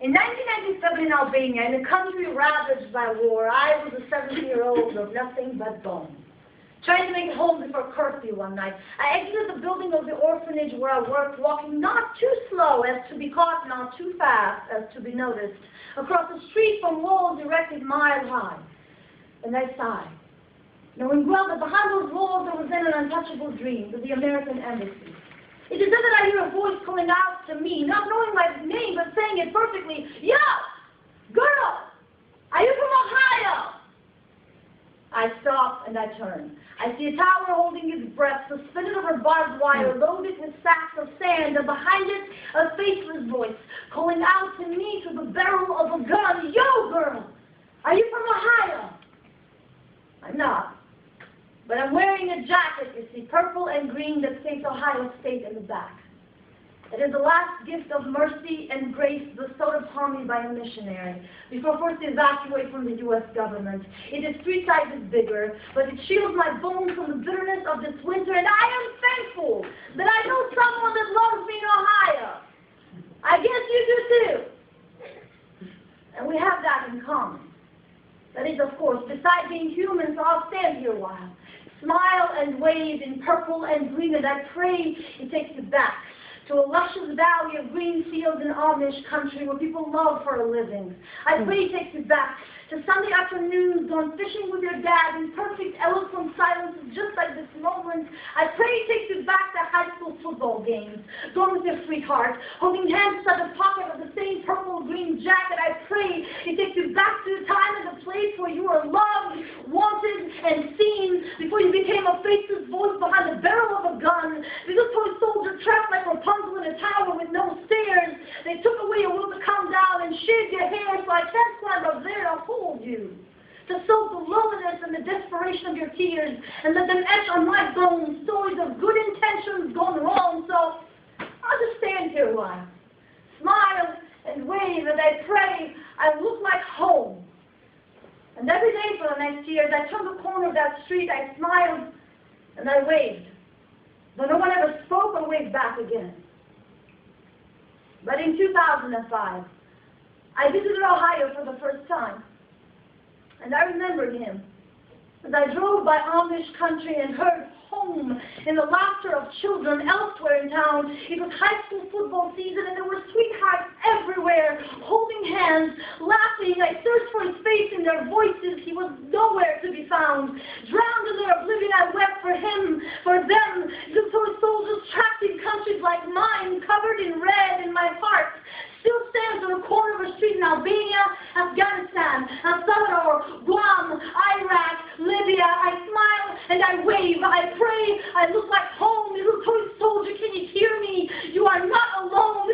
In 1997 in Albania, in a country ravaged by war, I was a 70-year-old of nothing but bones. Trying to make it home before curfew one night, I exited the building of the orphanage where I worked, walking not too slow as to be caught, not too fast as to be noticed, across the street from walls erected mile high. And I sighed, knowing well that behind those walls there was then an untouchable dream of the American embassy. It is then that I hear a voice calling out to me, not knowing my name, but saying it perfectly, "Yo, girl, are you from Ohio?" I stop and I turn. I see a tower holding its breath, suspended over barbed wire, loaded with sacks of sand, and behind it, a faceless voice, calling out to me through the barrel of a gun, "Yo, girl, are you from Ohio?" I'm not. But I'm wearing a jacket, you see, purple and green, that states Ohio State in the back. It is the last gift of mercy and grace bestowed upon me by a missionary, before forced to evacuate from the U.S. government. It is 3 sizes bigger, but it shields my bones from the bitterness of this winter, and I am thankful that I know someone that loves me in Ohio. I guess you do too. And we have that in common. That is, of course, besides being human, so I'll stand here a while. Smile and wave in purple and green, and I pray it takes you back to a luscious valley of green fields in Amish country where people love for a living. I pray it takes you back to Sunday afternoons gone fishing with your dad in perfect, eloquent silences just like this moment. I pray it takes you back to high school football games, going with your sweetheart, holding hands inside the pocket of the same purple-green jacket. I pray it takes you back to the time and the place where you were loved, wanted, and seen before you became a faceless voice behind the barrel of a gun. Because toy soldier trapped like Rapunzel in a tower with no stairs. They took away your will to come down and shaved your hair so I can't climb up there to hold you, to soak the loneliness and the desperation of your tears, and let them etch on my bones stories of good intentions gone wrong. So I'll just stand here a while, smile and wave, and I pray I look like home. And every day for the next year, as I turned the corner of that street, I smiled and I waved, though no one ever spoke or waved back again. But in 2005, I visited Ohio for the first time. And I remembered him as I drove by Amish country and heard home in the laughter of children elsewhere in town. It was high school football season and there were sweethearts everywhere, holding hands, laughing. I searched for his face in their voices. He was nowhere to be found. Drowned in their oblivion, I wept for him, for them. The toy soldiers trapped in countries like mine, covered in red, in my heart still stands on the corner of a street in Albania, Afghanistan, El Salvador, Guam, Iraq, Libya. I smile and I wave. I pray I look like home. Little toy soldier, can you hear me? You are not alone.